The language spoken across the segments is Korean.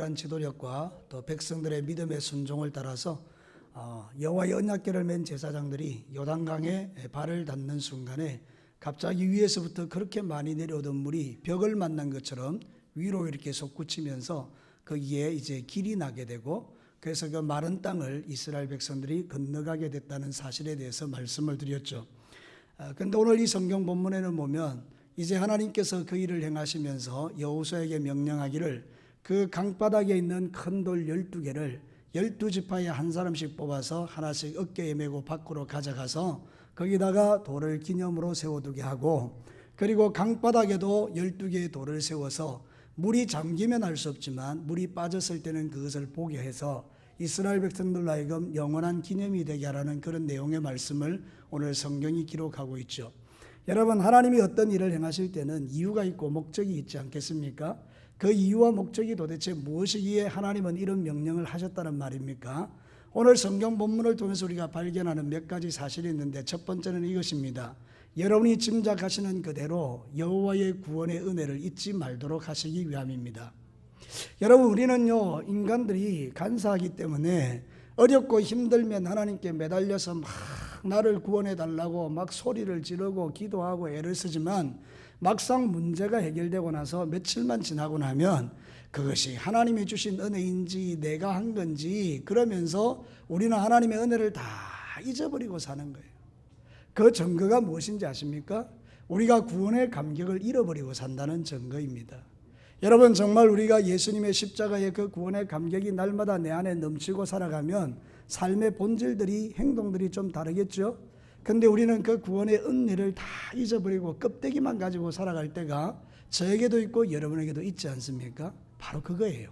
한 지도력과 또 백성들의 믿음의 순종을 따라서 여호와의 언약궤를 맨 제사장들이 요단강에 발을 닿는 순간에 갑자기 위에서부터 그렇게 많이 내려오던 물이 벽을 만난 것처럼 위로 이렇게 솟구치면서 거기에 이제 길이 나게 되고, 그래서 그 마른 땅을 이스라엘 백성들이 건너가게 됐다는 사실에 대해서 말씀을 드렸죠. 그런데 오늘 이 성경 본문에는 보면 이제 하나님께서 그 일을 행하시면서 여호수아에게 명령하기를 그 강바닥에 있는 큰 돌 12개를 12지파에 한 사람씩 뽑아서 하나씩 어깨에 메고 밖으로 가져가서 거기다가 돌을 기념으로 세워두게 하고, 그리고 강바닥에도 12개의 돌을 세워서 물이 잠기면 알 수 없지만 물이 빠졌을 때는 그것을 보게 해서 이스라엘 백성들로 하여금 영원한 기념이 되게 하라는 그런 내용의 말씀을 오늘 성경이 기록하고 있죠. 여러분, 하나님이 어떤 일을 행하실 때는 이유가 있고 목적이 있지 않겠습니까? 그 이유와 목적이 도대체 무엇이기에 하나님은 이런 명령을 하셨다는 말입니까? 오늘 성경 본문을 통해서 우리가 발견하는 몇 가지 사실이 있는데, 첫 번째는 이것입니다. 여러분이 짐작하시는 그대로 여호와의 구원의 은혜를 잊지 말도록 하시기 위함입니다. 여러분, 우리는요, 인간들이 간사하기 때문에 어렵고 힘들면 하나님께 매달려서 막 나를 구원해 달라고 막 소리를 지르고 기도하고 애를 쓰지만, 막상 문제가 해결되고 나서 며칠만 지나고 나면 그것이 하나님이 주신 은혜인지 내가 한 건지 그러면서 우리는 하나님의 은혜를 다 잊어버리고 사는 거예요. 그 증거가 무엇인지 아십니까? 우리가 구원의 감격을 잃어버리고 산다는 증거입니다. 여러분, 정말 우리가 예수님의 십자가의 그 구원의 감격이 날마다 내 안에 넘치고 살아가면 삶의 본질들이, 행동들이 좀 다르겠죠? 근데 우리는 그 구원의 은혜를 다 잊어버리고 껍데기만 가지고 살아갈 때가 저에게도 있고 여러분에게도 있지 않습니까? 바로 그거예요.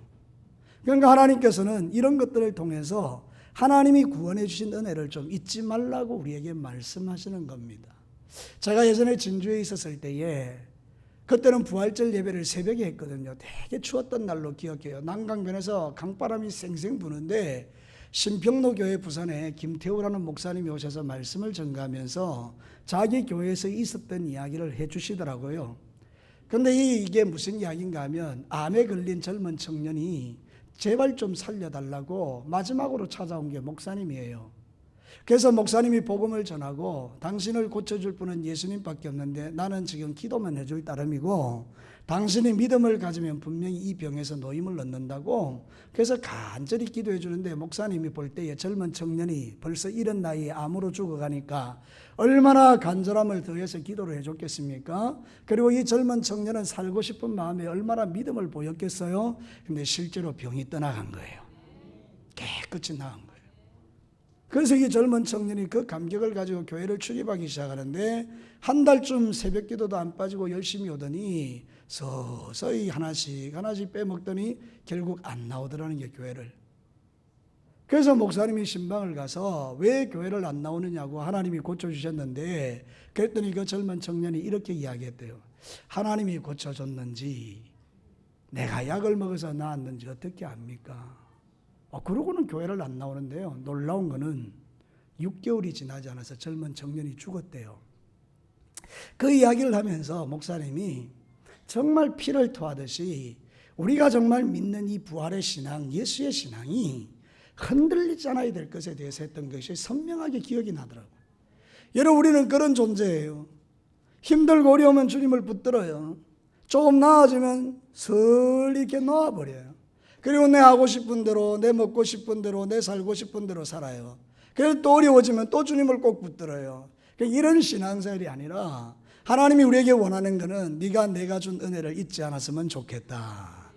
그러니까 하나님께서는 이런 것들을 통해서 하나님이 구원해 주신 은혜를 좀 잊지 말라고 우리에게 말씀하시는 겁니다. 제가 예전에 진주에 있었을 때에 그때는 부활절 예배를 새벽에 했거든요. 되게 추웠던 날로 기억해요. 난강변에서 강바람이 쌩쌩 부는데 신평로 교회 부산에 김태우라는 목사님이 오셔서 말씀을 전가하면서 자기 교회에서 있었던 이야기를 해 주시더라고요. 그런데 이게 무슨 이야기인가 하면, 암에 걸린 젊은 청년이 제발 좀 살려달라고 마지막으로 찾아온 게 목사님이에요. 그래서 목사님이 복음을 전하고 당신을 고쳐줄 분은 예수님밖에 없는데 나는 지금 기도만 해줄 따름이고 당신이 믿음을 가지면 분명히 이 병에서 노임을 얻는다고, 그래서 간절히 기도해 주는데 목사님이 볼 때에 젊은 청년이 벌써 이런 나이에 암으로 죽어가니까 얼마나 간절함을 더해서 기도를 해줬겠습니까? 그리고 이 젊은 청년은 살고 싶은 마음에 얼마나 믿음을 보였겠어요? 근데 실제로 병이 떠나간 거예요. 깨끗이 나은 거예요. 그래서 이 젊은 청년이 그 감격을 가지고 교회를 출입하기 시작하는데, 한 달쯤 새벽 기도도 안 빠지고 열심히 오더니 서서히 하나씩 빼먹더니 결국 안 나오더라는 게, 교회를. 그래서 목사님이 신방을 가서 왜 교회를 안 나오느냐고, 하나님이 고쳐주셨는데, 그랬더니 그 젊은 청년이 이렇게 이야기했대요. 하나님이 고쳐줬는지 내가 약을 먹어서 나았는지 어떻게 압니까? 그러고는 교회를 안 나오는데요, 놀라운 거는 6개월이 지나지 않아서 젊은 청년이 죽었대요. 그 이야기를 하면서 목사님이 정말 피를 토하듯이 우리가 정말 믿는 이 부활의 신앙, 예수의 신앙이 흔들리지 않아야 될 것에 대해서 했던 것이 선명하게 기억이 나더라고요. 여러분, 우리는 그런 존재예요. 힘들고 어려우면 주님을 붙들어요. 조금 나아지면 슬 이렇게 놓아버려요. 그리고 내 하고 싶은 대로, 내 먹고 싶은 대로, 내 살고 싶은 대로 살아요. 그래서 또 어려워지면 또 주님을 꼭 붙들어요. 이런 신앙생활이 아니라 하나님이 우리에게 원하는 것은 네가 내가 준 은혜를 잊지 않았으면 좋겠다.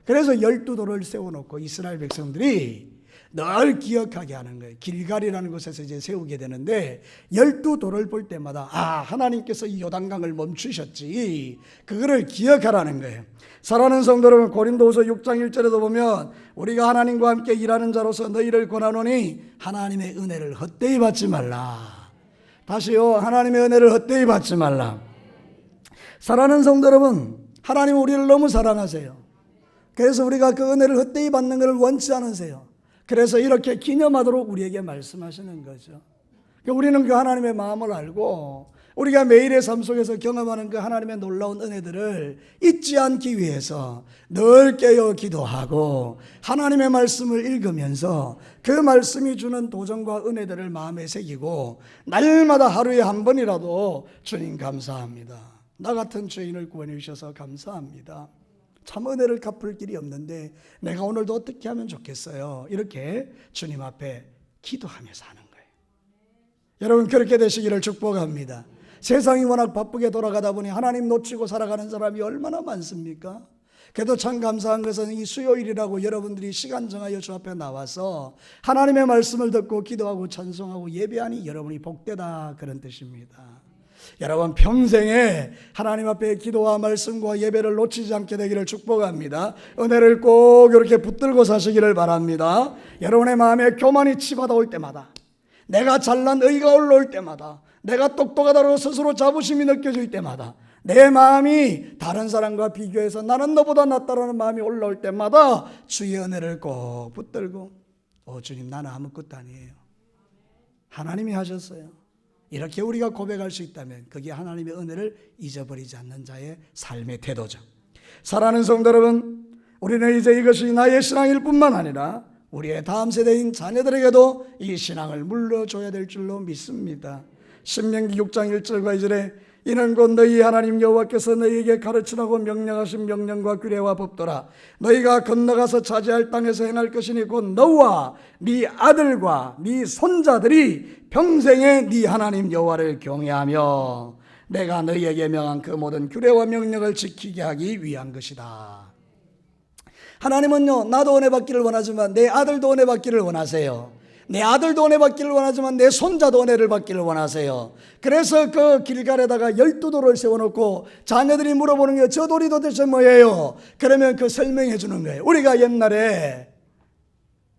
그래서 12돌을 세워놓고 이스라엘 백성들이 늘 기억하게 하는 거예요. 길갈이라는 곳에서 이제 세우게 되는데 12돌을 볼 때마다 하나님께서 이 요단강을 멈추셨지, 그거를 기억하라는 거예요. 사랑하는 성도 여러분, 고린도후서 6장 1절에도 보면 우리가 하나님과 함께 일하는 자로서 너희를 권하노니 하나님의 은혜를 헛되이 받지 말라. 다시요, 하나님의 은혜를 헛되이 받지 말라. 사랑하는 성도 여러분, 하나님은 우리를 너무 사랑하세요. 그래서 우리가 그 은혜를 헛되이 받는 것을 원치 않으세요. 그래서 이렇게 기념하도록 우리에게 말씀하시는 거죠. 우리는 그 하나님의 마음을 알고 우리가 매일의 삶 속에서 경험하는 그 하나님의 놀라운 은혜들을 잊지 않기 위해서 늘 깨어 기도하고 하나님의 말씀을 읽으면서 그 말씀이 주는 도전과 은혜들을 마음에 새기고 날마다 하루에 한 번이라도 주님 감사합니다. 나 같은 죄인을 구원해 주셔서 감사합니다. 참 은혜를 갚을 길이 없는데 내가 오늘도 어떻게 하면 좋겠어요. 이렇게 주님 앞에 기도하면서 하는 거예요. 여러분 그렇게 되시기를 축복합니다. 세상이 워낙 바쁘게 돌아가다 보니 하나님 놓치고 살아가는 사람이 얼마나 많습니까? 그래도 참 감사한 것은 이 수요일이라고 여러분들이 시간 정하여 주 앞에 나와서 하나님의 말씀을 듣고 기도하고 찬송하고 예배하니 여러분이 복되다 그런 뜻입니다. 여러분 평생에 하나님 앞에 기도와 말씀과 예배를 놓치지 않게 되기를 축복합니다. 은혜를 꼭 이렇게 붙들고 사시기를 바랍니다. 여러분의 마음에 교만이 치받아올 때마다, 내가 잘난 의가 올라올 때마다, 내가 똑똑하다고 스스로 자부심이 느껴질 때마다, 내 마음이 다른 사람과 비교해서 나는 너보다 낫다라는 마음이 올라올 때마다 주의 은혜를 꼭 붙들고 주님 나는 아무것도 아니에요. 하나님이 하셨어요. 이렇게 우리가 고백할 수 있다면 그게 하나님의 은혜를 잊어버리지 않는 자의 삶의 태도죠. 사랑하는 성도 여러분, 우리는 이제 이것이 나의 신앙일 뿐만 아니라 우리의 다음 세대인 자녀들에게도 이 신앙을 물려줘야 될 줄로 믿습니다. 신명기 6장 1절과 2절에 이는 곧 너희 하나님 여호와께서 너희에게 가르치라고 명령하신 명령과 규례와 법도라. 너희가 건너가서 차지할 땅에서 행할 것이니 곧 너와 네 아들과 네 손자들이 평생에 네 하나님 여호와를 경외하며 내가 너희에게 명한 그 모든 규례와 명령을 지키게 하기 위한 것이다. 하나님은요, 나도 은혜 받기를 원하지만 내 아들도 은혜 받기를 원하세요. 내 아들도 은혜 받기를 원하지만 내 손자도 은혜를 받기를 원하세요. 그래서 그 길갈에다가 12돌을 세워놓고 자녀들이 물어보는 게 저 돌이 도대체 뭐예요? 그러면 그 설명해 주는 거예요. 우리가 옛날에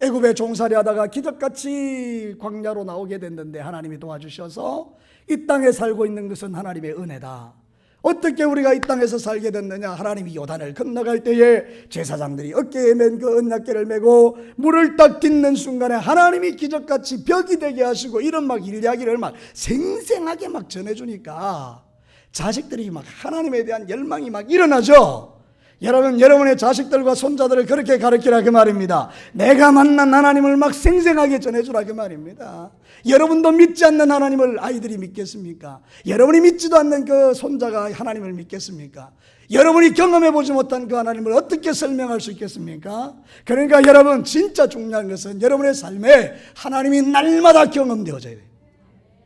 애굽에 종살이 하다가 기적같이 광야로 나오게 됐는데 하나님이 도와주셔서 이 땅에 살고 있는 것은 하나님의 은혜다. 어떻게 우리가 이 땅에서 살게 됐느냐? 하나님이 요단을 건너갈 때에 제사장들이 어깨에 맨 그 언약궤를 메고 물을 딱 딛는 순간에 하나님이 기적같이 벽이 되게 하시고 이런 막 이야기를 막 생생하게 막 전해주니까 자식들이 막 하나님에 대한 열망이 막 일어나죠. 여러분, 여러분의 자식들과 손자들을 그렇게 가르치라 그 말입니다. 내가 만난 하나님을 막 생생하게 전해주라 그 말입니다. 여러분도 믿지 않는 하나님을 아이들이 믿겠습니까? 여러분이 믿지도 않는 그 손자가 하나님을 믿겠습니까? 여러분이 경험해보지 못한 그 하나님을 어떻게 설명할 수 있겠습니까? 그러니까 여러분, 진짜 중요한 것은 여러분의 삶에 하나님이 날마다 경험되어져야 돼요.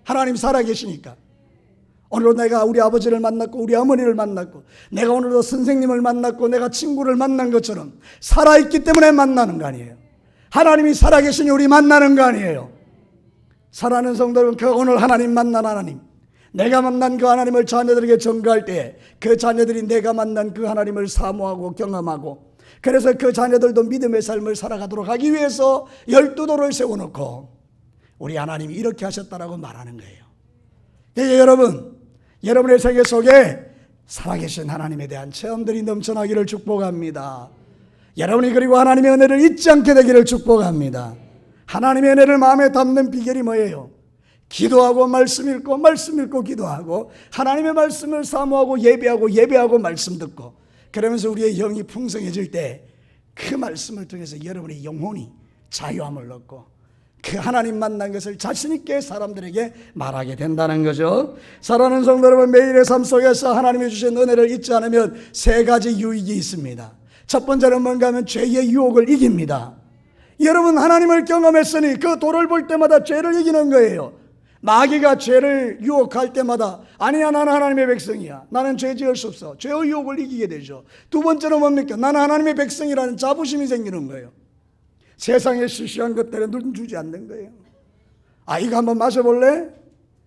하나님 살아계시니까. 오늘도 내가 우리 아버지를 만났고 우리 어머니를 만났고 내가 오늘도 선생님을 만났고 내가 친구를 만난 것처럼 살아있기 때문에 만나는 거 아니에요. 하나님이 살아계시니 우리 만나는 거 아니에요. 사랑하는 성도 여러분, 그 오늘 하나님 만난 하나님, 내가 만난 그 하나님을 자녀들에게 전가할 때 그 자녀들이 내가 만난 그 하나님을 사모하고 경험하고 그래서 그 자녀들도 믿음의 삶을 살아가도록 하기 위해서 12돌을 세워놓고 우리 하나님이 이렇게 하셨다라고 말하는 거예요. 여러분, 여러분의 세계 속에 살아계신 하나님에 대한 체험들이 넘쳐나기를 축복합니다. 여러분이 그리고 하나님의 은혜를 잊지 않게 되기를 축복합니다. 하나님의 은혜를 마음에 담는 비결이 뭐예요? 기도하고 말씀 읽고 기도하고 하나님의 말씀을 사모하고 예배하고 말씀 듣고 그러면서 우리의 영이 풍성해질 때 그 말씀을 통해서 여러분의 영혼이 자유함을 얻고 그 하나님 만난 것을 자신 있게 사람들에게 말하게 된다는 거죠. 사랑하는 성도 여러분, 매일의 삶 속에서 하나님이 주신 은혜를 잊지 않으면 세 가지 유익이 있습니다. 첫 번째는 뭔가 하면 죄의 유혹을 이깁니다. 여러분, 하나님을 경험했으니 그 돌을 볼 때마다 죄를 이기는 거예요. 마귀가 죄를 유혹할 때마다 아니야, 나는 하나님의 백성이야, 나는 죄 지을 수 없어, 죄의 유혹을 이기게 되죠. 두 번째는 뭡니까? 나는 하나님의 백성이라는 자부심이 생기는 거예요. 세상에 시시한 것들에 눈 주지 않는 거예요. 이거 한번 마셔볼래?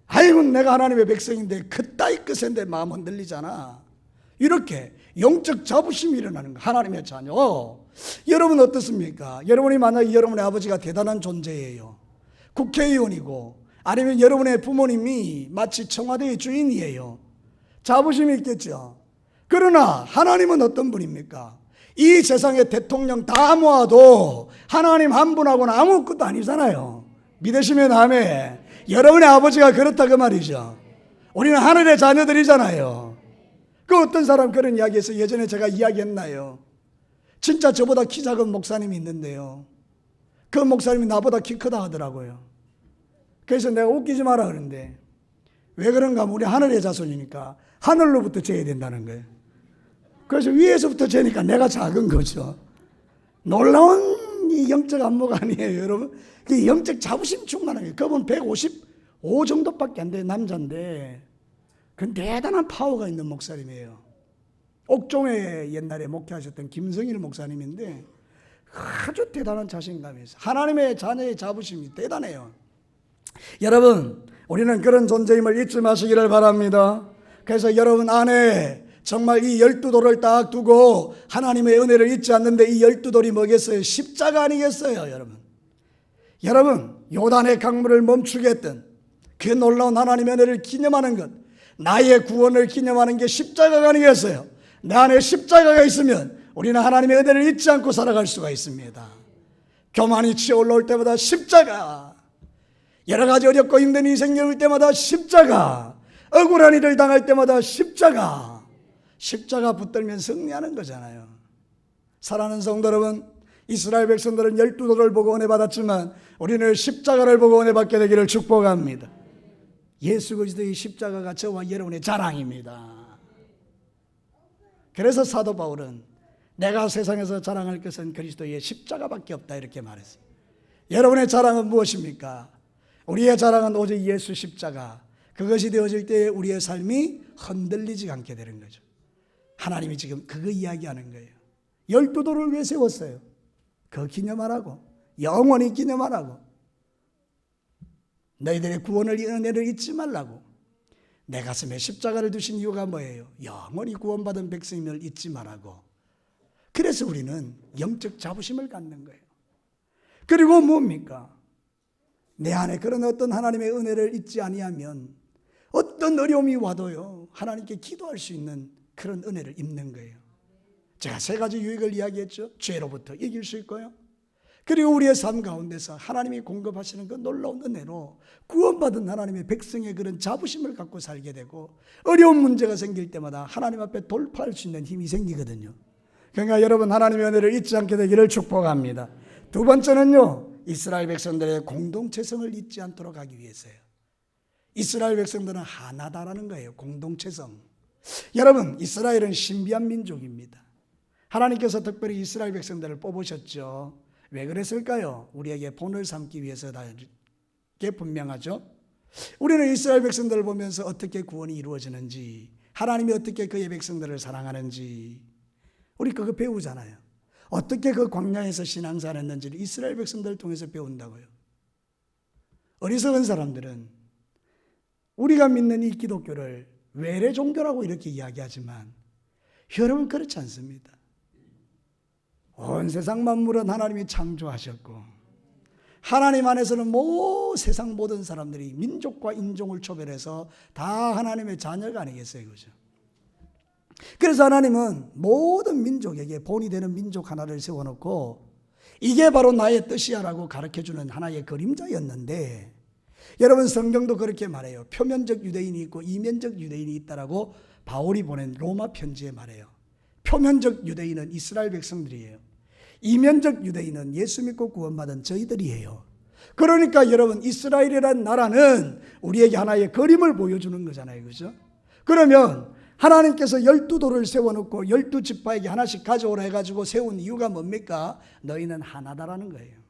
아이고, 내가 하나님의 백성인데 그따위 끝인데 마음 흔들리잖아. 이렇게 영적 자부심이 일어나는 거예요. 하나님의 자녀. 여러분 어떻습니까? 여러분이 만약에 여러분의 아버지가 대단한 존재예요. 국회의원이고 아니면 여러분의 부모님이 마치 청와대의 주인이에요. 자부심이 있겠죠. 그러나 하나님은 어떤 분입니까? 이 세상의 대통령 다 모아도 하나님 한 분하고는 아무것도 아니잖아요. 믿으시면 아멘. 여러분의 아버지가 그렇다 그 말이죠. 우리는 하늘의 자녀들이잖아요. 그 어떤 사람 그런 이야기에서 예전에 제가 이야기했나요? 진짜 저보다 키 작은 목사님이 있는데요. 그 목사님이 나보다 키 크다 하더라고요. 그래서 내가 웃기지 마라 그러는데 왜 그런가 하면 우리 하늘의 자손이니까 하늘로부터 재야 된다는 거예요. 그래서 위에서부터 재니까 내가 작은 거죠. 놀라운 이 영적 안목 아니에요, 여러분? 이 영적 자부심 충만한 거예요. 그분 155 정도밖에 안 돼요, 남자인데. 그 대단한 파워가 있는 목사님이에요. 옥종에 옛날에 목회하셨던 김성일 목사님인데 아주 대단한 자신감이 있어요. 하나님의 자녀의 자부심이 대단해요. 여러분, 우리는 그런 존재임을 잊지 마시기를 바랍니다. 그래서 여러분 안에 정말 이 12돌을 딱 두고 하나님의 은혜를 잊지 않는데 이 12돌이 뭐겠어요? 십자가 아니겠어요, 여러분? 여러분, 요단의 강물을 멈추게 했던 그 놀라운 하나님의 은혜를 기념하는 것, 나의 구원을 기념하는 게 십자가가 아니겠어요? 내 안에 십자가가 있으면 우리는 하나님의 은혜를 잊지 않고 살아갈 수가 있습니다. 교만이 치어 올라올 때마다 십자가, 여러 가지 어렵고 힘든 일이 생겨올 때마다 십자가, 억울한 일을 당할 때마다 십자가 붙들면 승리하는 거잖아요. 사랑하는 성도 여러분, 이스라엘 백성들은 12돌을 보고 은혜 받았지만 우리는 십자가를 보고 은혜 받게 되기를 축복합니다. 예수 그리스도의 십자가가 저와 여러분의 자랑입니다. 그래서 사도 바울은 내가 세상에서 자랑할 것은 그리스도의 십자가밖에 없다 이렇게 말했어요. 여러분의 자랑은 무엇입니까? 우리의 자랑은 오직 예수 십자가, 그것이 되어질 때 우리의 삶이 흔들리지 않게 되는 거죠. 하나님이 지금 그거 이야기하는 거예요. 12돌을 왜 세웠어요? 그거 기념하라고, 영원히 기념하라고, 너희들의 구원을, 은혜를 잊지 말라고. 내 가슴에 십자가를 두신 이유가 뭐예요? 영원히 구원받은 백성임을 잊지 말라고. 그래서 우리는 영적 자부심을 갖는 거예요. 그리고 뭡니까? 내 안에 그런 어떤 하나님의 은혜를 잊지 아니하면 어떤 어려움이 와도요, 하나님께 기도할 수 있는 그런 은혜를 입는 거예요. 제가 3가지 유익을 이야기했죠. 죄로부터 이길 수 있고요, 그리고 우리의 삶 가운데서 하나님이 공급하시는 그 놀라운 은혜로 구원받은 하나님의 백성의 그런 자부심을 갖고 살게 되고, 어려운 문제가 생길 때마다 하나님 앞에 돌파할 수 있는 힘이 생기거든요. 그러니까 여러분, 하나님의 은혜를 잊지 않게 되기를 축복합니다. 두 번째는요, 이스라엘 백성들의 공동체성을 잊지 않도록 하기 위해서요. 이스라엘 백성들은 하나다라는 거예요. 공동체성. 여러분, 이스라엘은 신비한 민족입니다. 하나님께서 특별히 이스라엘 백성들을 뽑으셨죠. 왜 그랬을까요? 우리에게 본을 삼기 위해서다. 게 분명하죠. 우리는 이스라엘 백성들을 보면서 어떻게 구원이 이루어지는지, 하나님이 어떻게 그의 백성들을 사랑하는지 우리 그거 배우잖아요. 어떻게 그 광야에서 신앙생활했는지를 이스라엘 백성들을 통해서 배운다고요. 어리석은 사람들은 우리가 믿는 이 기독교를 외래 종교라고 이렇게 이야기하지만 여러분, 그렇지 않습니다. 온 세상 만물은 하나님이 창조하셨고, 하나님 안에서는 세상 모든 사람들이 민족과 인종을 초월해서 다 하나님의 자녀가 아니겠어요, 그죠? 그래서 하나님은 모든 민족에게 본이 되는 민족 하나를 세워놓고 이게 바로 나의 뜻이야라고 가르쳐주는 하나의 그림자였는데, 여러분, 성경도 그렇게 말해요. 표면적 유대인이 있고 이면적 유대인이 있다라고 바울이 보낸 로마 편지에 말해요. 표면적 유대인은 이스라엘 백성들이에요. 이면적 유대인은 예수 믿고 구원받은 저희들이에요. 그러니까 여러분, 이스라엘이라는 나라는 우리에게 하나의 그림을 보여주는 거잖아요, 그죠? 그러면 하나님께서 12돌을 세워놓고 12지파에게 하나씩 가져오라 해가지고 세운 이유가 뭡니까? 너희는 하나다라는 거예요.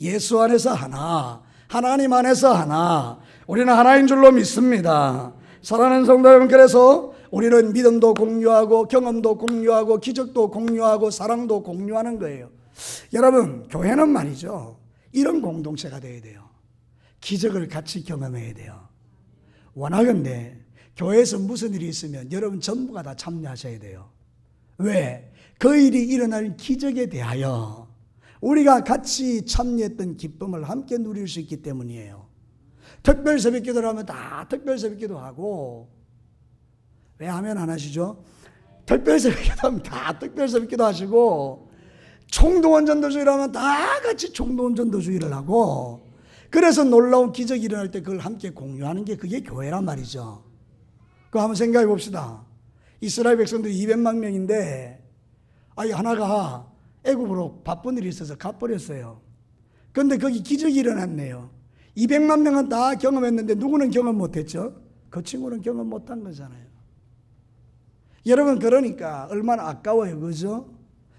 예수 안에서 하나, 하나님 안에서 하나, 우리는 하나인 줄로 믿습니다. 사랑하는 성도 여러분, 그래서 우리는 믿음도 공유하고 경험도 공유하고 기적도 공유하고 사랑도 공유하는 거예요. 여러분, 교회는 말이죠, 이런 공동체가 되어야 돼요. 기적을 같이 경험해야 돼요. 원하건대 교회에서 무슨 일이 있으면 여러분 전부가 다 참여하셔야 돼요. 왜? 그 일이 일어날 기적에 대하여 우리가 같이 참여했던 기쁨을 함께 누릴 수 있기 때문이에요. 특별 새벽 기도를 하면 다 특별 새벽 기도하고, 왜 하면 안 하시죠? 특별 새벽 기도하면 다 특별 새벽 기도하시고, 총동원 전도주의를 하면 다 같이 총동원 전도주의를 하고, 그래서 놀라운 기적이 일어날 때 그걸 함께 공유하는 게 그게 교회란 말이죠. 그거 한번 생각해 봅시다. 이스라엘 백성들이 200만 명인데 하나가 애굽으로 바쁜 일이 있어서 가버렸어요. 그런데 거기 기적이 일어났네요. 200만 명은 다 경험했는데 누구는 경험 못했죠? 그 친구는 경험 못한 거잖아요. 여러분, 그러니까 얼마나 아까워요, 그죠?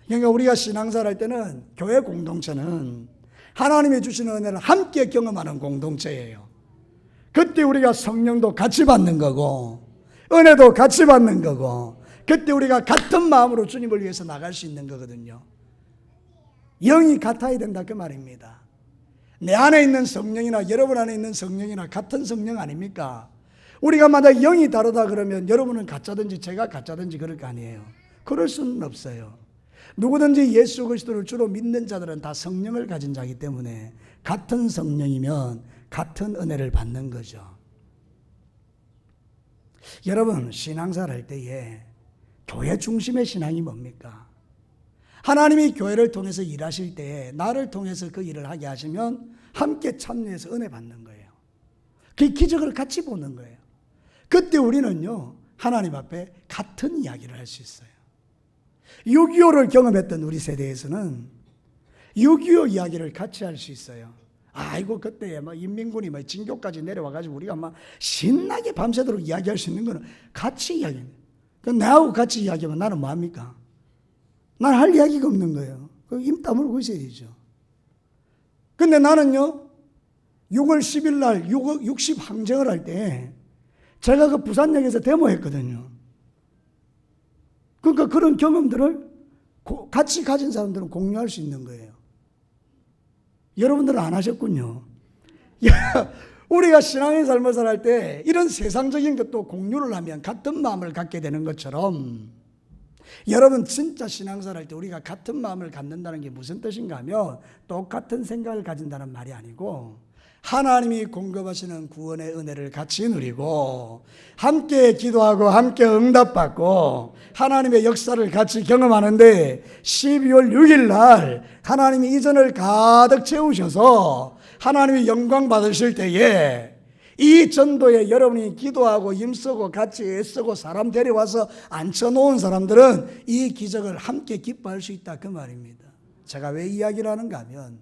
그러니까 우리가 신앙생활 할 때는 교회 공동체는 하나님이 주시는 은혜를 함께 경험하는 공동체예요. 그때 우리가 성령도 같이 받는 거고 은혜도 같이 받는 거고, 그때 우리가 같은 마음으로 주님을 위해서 나갈 수 있는 거거든요. 영이 같아야 된다 그 말입니다. 내 안에 있는 성령이나 여러분 안에 있는 성령이나 같은 성령 아닙니까? 우리가 만약 영이 다르다 그러면 여러분은 가짜든지 제가 가짜든지 그럴 거 아니에요. 그럴 수는 없어요. 누구든지 예수 그리스도를 주로 믿는 자들은 다 성령을 가진 자이기 때문에 같은 성령이면 같은 은혜를 받는 거죠. 여러분, 신앙생활 할 때에 교회 중심의 신앙이 뭡니까? 하나님이 교회를 통해서 일하실 때에 나를 통해서 그 일을 하게 하시면 함께 참여해서 은혜 받는 거예요. 그 기적을 같이 보는 거예요. 그때 우리는요, 하나님 앞에 같은 이야기를 할 수 있어요. 6.25를 경험했던 우리 세대에서는 6.25 이야기를 같이 할 수 있어요. 아이고, 그때 인민군이 진교까지 내려와가지고 우리가 신나게 밤새도록 이야기할 수 있는 거는 같이 이야기해요. 나하고 같이 이야기하면 나는 뭐합니까? 난 할 이야기가 없는 거예요. 입 다물고 있어야 되죠. 근데 나는요, 6월 10일 날 60 항쟁을 할 때 제가 그 부산역에서 데모했거든요. 그러니까 그런 경험들을 같이 가진 사람들은 공유할 수 있는 거예요. 여러분들은 안 하셨군요. 우리가 신앙의 삶을 살 때 이런 세상적인 것도 공유를 하면 같은 마음을 갖게 되는 것처럼, 여러분 진짜 신앙생활 할 때 우리가 같은 마음을 갖는다는 게 무슨 뜻인가 하면 똑같은 생각을 가진다는 말이 아니고 하나님이 공급하시는 구원의 은혜를 같이 누리고 함께 기도하고 함께 응답받고 하나님의 역사를 같이 경험하는데 12월 6일 날 하나님이 이 전을 가득 채우셔서 하나님이 영광 받으실 때에 이 전도에 여러분이 기도하고 힘쓰고 같이 애쓰고 사람 데려와서 앉혀놓은 사람들은 이 기적을 함께 기뻐할 수 있다 그 말입니다. 제가 왜 이야기를 하는가 하면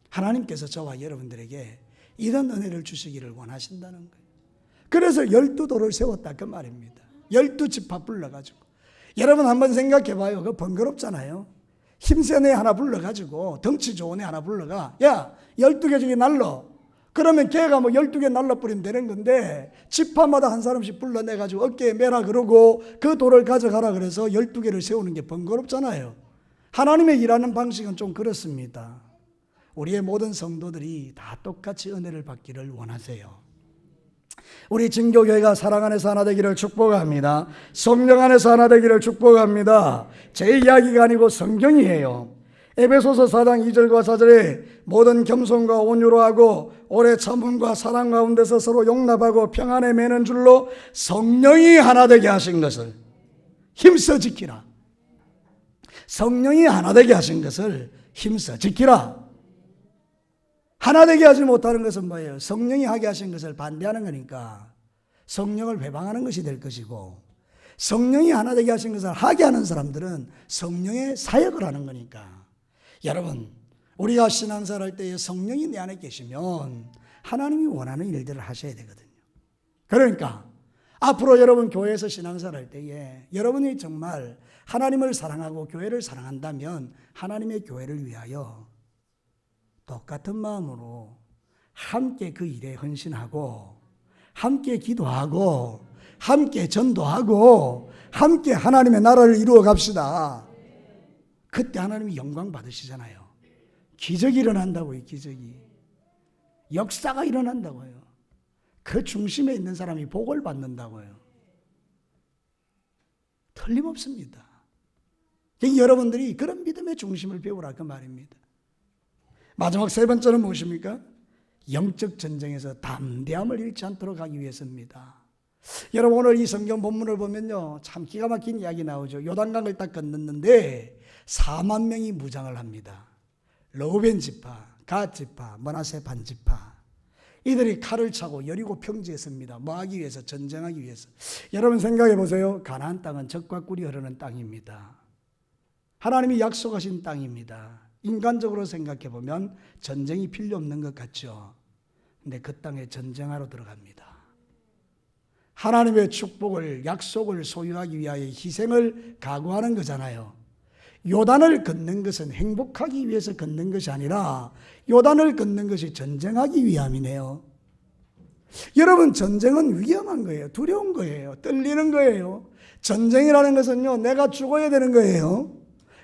하나님께서 저와 여러분들에게 이런 은혜를 주시기를 원하신다는 거예요. 그래서 12도를 세웠다 그 말입니다. 12지파 불러가지고. 여러분 한번 생각해 봐요. 그거 번거롭잖아요. 힘센 애 하나 불러가지고 덩치 좋은 애 하나 불러가, 야 12개 중에 날러. 그러면 걔가 12개 날라버리면 되는 건데 지파마다 한 사람씩 불러내가지고 어깨에 매라 그러고 그 돌을 가져가라 그래서 12개를 세우는 게 번거롭잖아요. 하나님의 일하는 방식은 좀 그렇습니다. 우리의 모든 성도들이 다 똑같이 은혜를 받기를 원하세요. 우리 진교교회가 사랑 안에서 하나 되기를 축복합니다. 성령 안에서 하나 되기를 축복합니다. 제 이야기가 아니고 성경이에요. 에베소서 4장 2절과 4절에 모든 겸손과 온유로 하고 오래 참음과 사랑 가운데서 서로 용납하고 평안에 매는 줄로 성령이 하나 되게 하신 것을 힘써 지키라. 성령이 하나 되게 하신 것을 힘써 지키라. 하나 되게 하지 못하는 것은 뭐예요? 성령이 하게 하신 것을 반대하는 거니까 성령을 회방하는 것이 될 것이고, 성령이 하나 되게 하신 것을 하게 하는 사람들은 성령의 사역을 하는 거니까, 여러분 우리가 신앙생활 할 때에 성령이 내 안에 계시면 하나님이 원하는 일들을 하셔야 되거든요. 그러니까 앞으로 여러분 교회에서 신앙생활 할 때에 여러분이 정말 하나님을 사랑하고 교회를 사랑한다면 하나님의 교회를 위하여 똑같은 마음으로 함께 그 일에 헌신하고 함께 기도하고 함께 전도하고 함께 하나님의 나라를 이루어 갑시다. 그때 하나님이 영광 받으시잖아요. 기적이 일어난다고요. 기적이. 역사가 일어난다고요. 그 중심에 있는 사람이 복을 받는다고요. 틀림없습니다. 여러분들이 그런 믿음의 중심을 배우라 그 말입니다. 마지막 세 번째는 무엇입니까? 영적 전쟁에서 담대함을 잃지 않도록 하기 위해서입니다. 여러분 오늘 이 성경 본문을 보면요, 참 기가 막힌 이야기 나오죠. 요단강을 딱 건넜는데 4만 명이 무장을 합니다. 르우벤 지파, 갓 지파, 므낫세 반 지파, 이들이 칼을 차고 여리고 평지에 섭니다. 뭐 하기 위해서? 전쟁하기 위해서. 여러분 생각해 보세요. 가나안 땅은 젖과 꿀이 흐르는 땅입니다. 하나님이 약속하신 땅입니다. 인간적으로 생각해 보면 전쟁이 필요 없는 것 같죠. 근데 그 땅에 전쟁하러 들어갑니다. 하나님의 축복을, 약속을 소유하기 위하여 희생을 각오하는 거잖아요. 요단을 걷는 것은 행복하기 위해서 걷는 것이 아니라 요단을 걷는 것이 전쟁하기 위함이네요. 여러분, 전쟁은 위험한 거예요. 두려운 거예요. 떨리는 거예요. 전쟁이라는 것은요, 내가 죽어야 되는 거예요.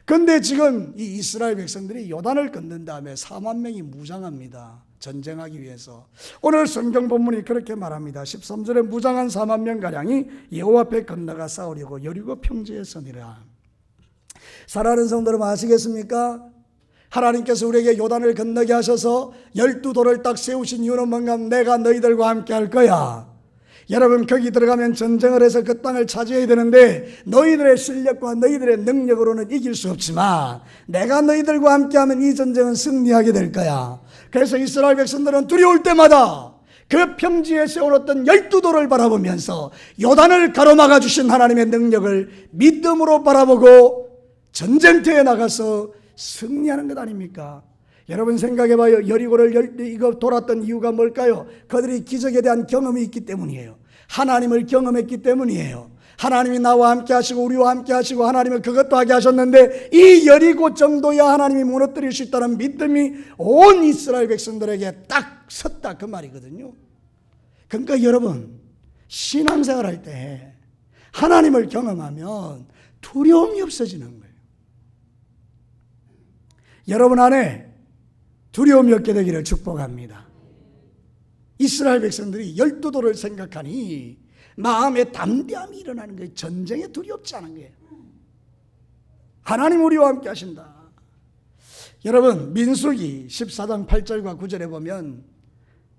그런데 지금 이 이스라엘 백성들이 요단을 걷는 다음에 4만 명이 무장합니다. 전쟁하기 위해서. 오늘 성경 본문이 그렇게 말합니다. 13절에 무장한 4만 명가량이 여호와 앞에 건너가 싸우려고 여리고 평지에 서니라. 사랑하는 성도 여러분, 아시겠습니까? 하나님께서 우리에게 요단을 건너게 하셔서 12돌을 딱 세우신 이유는 뭔가? 내가 너희들과 함께 할 거야. 여러분, 거기 들어가면 전쟁을 해서 그 땅을 차지해야 되는데 너희들의 실력과 너희들의 능력으로는 이길 수 없지만 내가 너희들과 함께하면 이 전쟁은 승리하게 될 거야. 그래서 이스라엘 백성들은 두려울 때마다 그 평지에 세워놓던 12돌을 바라보면서 요단을 가로막아 주신 하나님의 능력을 믿음으로 바라보고 전쟁터에 나가서 승리하는 것 아닙니까? 여러분 생각해봐요. 여리고를 이거 돌았던 이유가 뭘까요? 그들이 기적에 대한 경험이 있기 때문이에요. 하나님을 경험했기 때문이에요. 하나님이 나와 함께 하시고 우리와 함께 하시고 하나님은 그것도 하게 하셨는데 이 여리고 정도야 하나님이 무너뜨릴 수 있다는 믿음이 온 이스라엘 백성들에게 딱 섰다, 그 말이거든요. 그러니까 여러분, 신앙생활 할 때 하나님을 경험하면 두려움이 없어지는 거예요. 여러분 안에 두려움이 없게 되기를 축복합니다. 이스라엘 백성들이 12돌을 생각하니 마음에 담대함이 일어나는 거예요. 전쟁에 두렵지 않은 거예요. 하나님 우리와 함께 하신다. 여러분, 민수기 14장 8절과 9절에 보면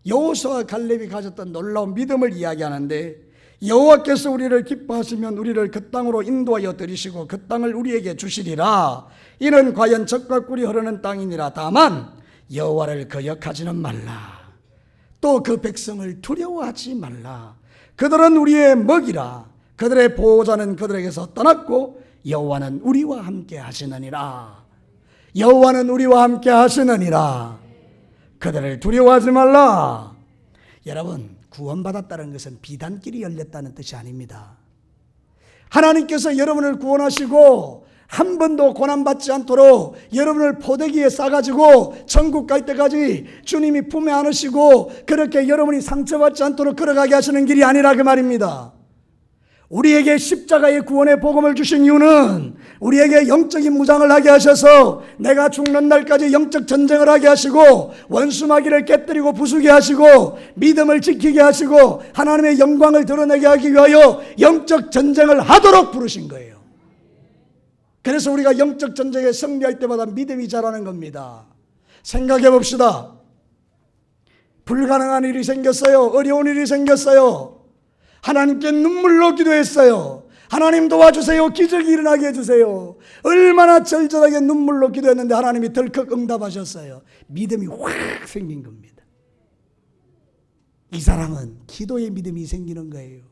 여호수아와 갈렙이 가졌던 놀라운 믿음을 이야기하는데, 여호와께서 우리를 기뻐하시면 우리를 그 땅으로 인도하여 들이시고 그 땅을 우리에게 주시리라. 이는 과연 젖과 꿀이 흐르는 땅이니라. 다만 여호와를 거역하지는 말라. 또 그 백성을 두려워하지 말라. 그들은 우리의 먹이라. 그들의 보호자는 그들에게서 떠났고 여호와는 우리와 함께 하시느니라. 여호와는 우리와 함께 하시느니라. 그들을 두려워하지 말라. 여러분, 구원받았다는 것은 비단길이 열렸다는 뜻이 아닙니다. 하나님께서 여러분을 구원하시고 한 번도 고난받지 않도록 여러분을 포대기에 싸가지고 천국 갈 때까지 주님이 품에 안으시고 그렇게 여러분이 상처받지 않도록 걸어가게 하시는 길이 아니라 그 말입니다. 우리에게 십자가의 구원의 복음을 주신 이유는 우리에게 영적인 무장을 하게 하셔서 내가 죽는 날까지 영적 전쟁을 하게 하시고 원수마귀를 깨뜨리고 부수게 하시고 믿음을 지키게 하시고 하나님의 영광을 드러내게 하기 위하여 영적 전쟁을 하도록 부르신 거예요. 그래서 우리가 영적 전쟁에 승리할 때마다 믿음이 자라는 겁니다. 생각해 봅시다. 불가능한 일이 생겼어요. 어려운 일이 생겼어요. 하나님께 눈물로 기도했어요. 하나님 도와주세요. 기적이 일어나게 해주세요. 얼마나 절절하게 눈물로 기도했는데 하나님이 덜컥 응답하셨어요. 믿음이 확 생긴 겁니다. 이 사람은 기도의 믿음이 생기는 거예요.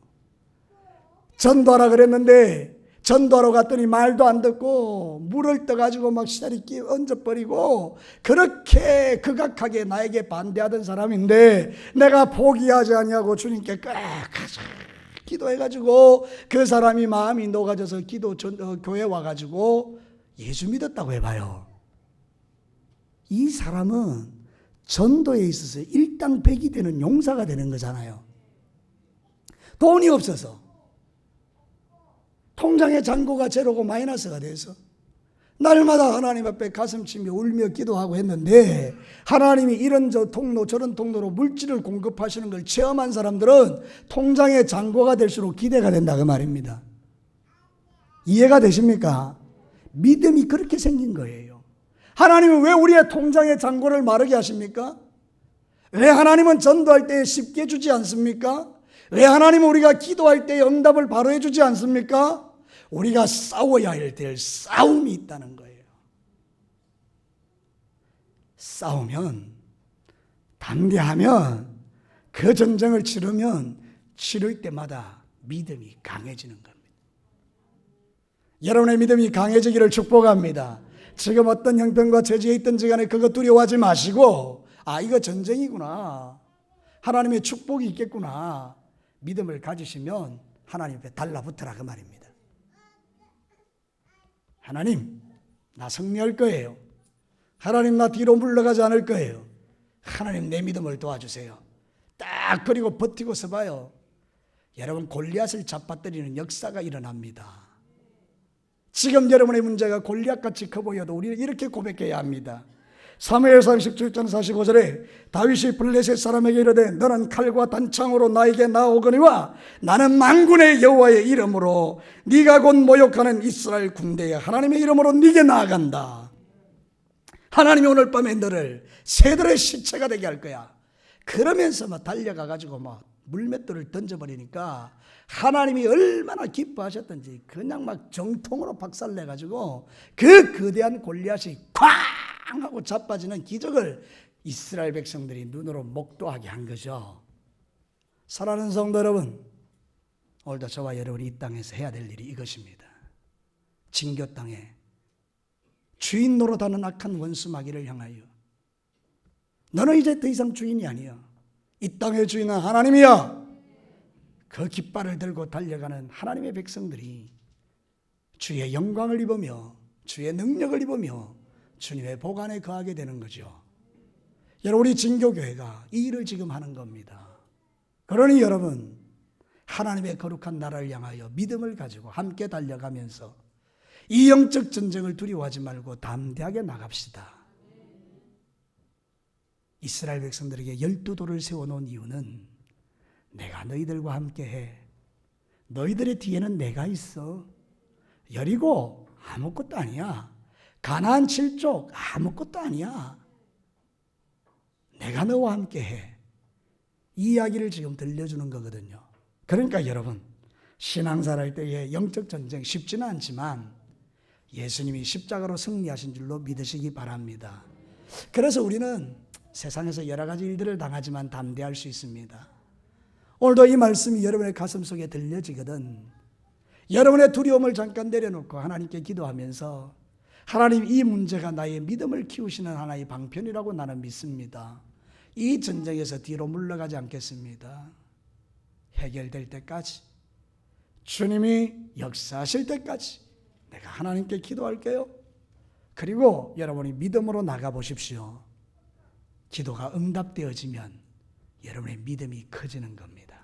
전도하라 그랬는데 전도하러 갔더니 말도 안 듣고 물을 떠가지고 막 시다리 얹어버리고 그렇게 극악하게 나에게 반대하던 사람인데 내가 포기하지 않냐고 주님께 끝까지 기도해가지고 그 사람이 마음이 녹아져서 교회 와가지고 예수 믿었다고 해봐요. 이 사람은 전도에 있어서 일당백이 되는 용사가 되는 거잖아요. 돈이 없어서 통장의 잔고가 제로고 마이너스가 돼서 날마다 하나님 앞에 가슴치며 울며 기도하고 했는데 하나님이 이런 통로 저런 통로로 물질을 공급하시는 걸 체험한 사람들은 통장의 잔고가 될수록 기대가 된다 그 말입니다. 이해가 되십니까? 믿음이 그렇게 생긴 거예요. 하나님은 왜 우리의 통장의 잔고를 마르게 하십니까? 왜 하나님은 전도할 때 쉽게 주지 않습니까? 왜 하나님은 우리가 기도할 때 응답을 바로 해주지 않습니까? 우리가 싸워야 할 때 싸움이 있다는 거예요. 싸우면, 담대하면, 그 전쟁을 치르면 치를 때마다 믿음이 강해지는 겁니다. 여러분의 믿음이 강해지기를 축복합니다. 지금 어떤 형편과 처지에 있든지 간에 그거 두려워하지 마시고, 이거 전쟁이구나, 하나님의 축복이 있겠구나, 믿음을 가지시면 하나님 앞에 달라붙으라 그 말입니다. 하나님, 나 승리할 거예요. 하나님, 나 뒤로 물러가지 않을 거예요. 하나님, 내 믿음을 도와주세요. 딱 그리고 버티고 서봐요. 여러분, 골리앗을 잡아뜨리는 역사가 일어납니다. 지금 여러분의 문제가 골리앗같이 커 보여도 우리는 이렇게 고백해야 합니다. 사무엘상 17장 45절에 다윗이 블레셋 사람에게 이르되 너는 칼과 단창으로 나에게 나오거니와 나는 만군의 여호와의 이름으로 네가 곧 모욕하는 이스라엘 군대의 하나님의 이름으로 네게 나아간다. 하나님이 오늘 밤에 너를 새들의 시체가 되게 할 거야. 그러면서 막 달려가가지고 막 물맷돌을 던져버리니까 하나님이 얼마나 기뻐하셨던지 그냥 막 정통으로 박살내가지고 그 거대한 골리앗이 쾅 하고 자빠지는 기적을 이스라엘 백성들이 눈으로 목도하게 한 거죠. 사랑하는 성도 여러분, 오늘도 저와 여러분이 이 땅에서 해야 될 일이 이것입니다. 진교 땅에 주인 노릇하는 악한 원수 마귀를 향하여 너는 이제 더 이상 주인이 아니야. 이 땅의 주인은 하나님이야. 그 깃발을 들고 달려가는 하나님의 백성들이 주의 영광을 입으며 주의 능력을 입으며 주님의 복 안에 거하게 되는 거죠. 여러분, 우리 진교교회가 이 일을 지금 하는 겁니다. 그러니 여러분, 하나님의 거룩한 나라를 향하여 믿음을 가지고 함께 달려가면서 이 영적 전쟁을 두려워하지 말고 담대하게 나갑시다. 이스라엘 백성들에게 12돌을 세워놓은 이유는 내가 너희들과 함께해. 너희들의 뒤에는 내가 있어. 여리고 아무것도 아니야. 가나안 7족 아무것도 아니야. 내가 너와 함께해. 이 이야기를 지금 들려주는 거거든요. 그러니까 여러분, 신앙생활 할 때의 영적 전쟁 쉽지는 않지만 예수님이 십자가로 승리하신 줄로 믿으시기 바랍니다. 그래서 우리는 세상에서 여러 가지 일들을 당하지만 담대할 수 있습니다. 오늘도 이 말씀이 여러분의 가슴 속에 들려지거든 여러분의 두려움을 잠깐 내려놓고 하나님께 기도하면서 하나님, 이 문제가 나의 믿음을 키우시는 하나의 방편이라고 나는 믿습니다. 이 전쟁에서 뒤로 물러가지 않겠습니다. 해결될 때까지, 주님이 역사하실 때까지 내가 하나님께 기도할게요. 그리고 여러분이 믿음으로 나가보십시오. 기도가 응답되어지면 여러분의 믿음이 커지는 겁니다.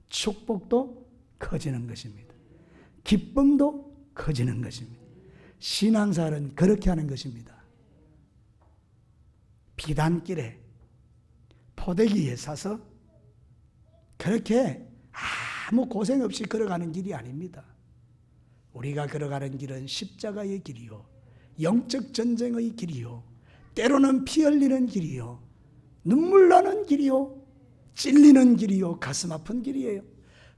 축복도 커지는 것입니다. 기쁨도 커지는 것입니다. 신앙생활은 그렇게 하는 것입니다. 비단길에 포대기에 사서 그렇게 아무 고생 없이 걸어가는 길이 아닙니다. 우리가 걸어가는 길은 십자가의 길이요, 영적 전쟁의 길이요, 때로는 피 흘리는 길이요, 눈물 나는 길이요, 찔리는 길이요, 가슴 아픈 길이에요.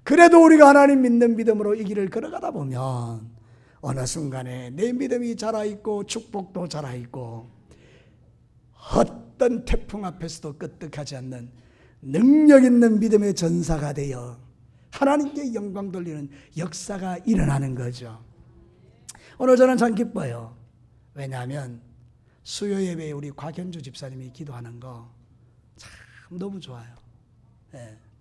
그래도 우리가 하나님 믿는 믿음으로 이 길을 걸어가다 보면 어느 순간에 내 믿음이 자라있고 축복도 자라있고 어떤 태풍 앞에서도 끄떡하지 않는 능력 있는 믿음의 전사가 되어 하나님께 영광 돌리는 역사가 일어나는 거죠. 오늘 저는 참 기뻐요. 왜냐하면 수요 예배에 우리 곽현주 집사님이 기도하는 거 참 너무 좋아요.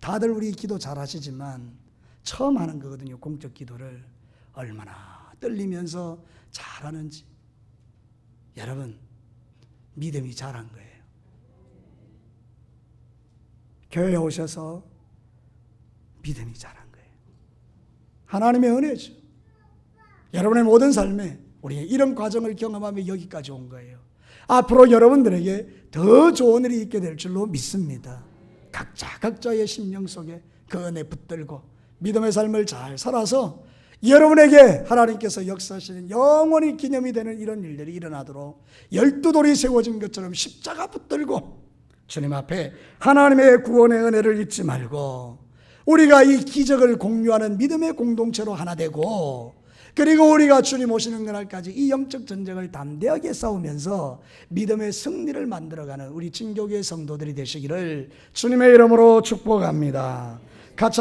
다들 우리 기도 잘 하시지만 처음 하는 거거든요. 공적 기도를 얼마나 떨리면서 잘하는지. 여러분, 믿음이 자란 거예요. 교회에 오셔서 믿음이 자란 거예요. 하나님의 은혜죠. 여러분의 모든 삶에 우리 이런 과정을 경험하며 여기까지 온 거예요. 앞으로 여러분들에게 더 좋은 일이 있게 될 줄로 믿습니다. 각자의 심령 속에 그 은혜 붙들고 믿음의 삶을 잘 살아서 여러분에게 하나님께서 역사하시는 영원히 기념이 되는 이런 일들이 일어나도록 12돌이 세워진 것처럼 십자가 붙들고 주님 앞에 하나님의 구원의 은혜를 잊지 말고 우리가 이 기적을 공유하는 믿음의 공동체로 하나 되고 그리고 우리가 주님 오시는 그날까지 이 영적 전쟁을 담대하게 싸우면서 믿음의 승리를 만들어가는 우리 진교교의 성도들이 되시기를 주님의 이름으로 축복합니다. 같이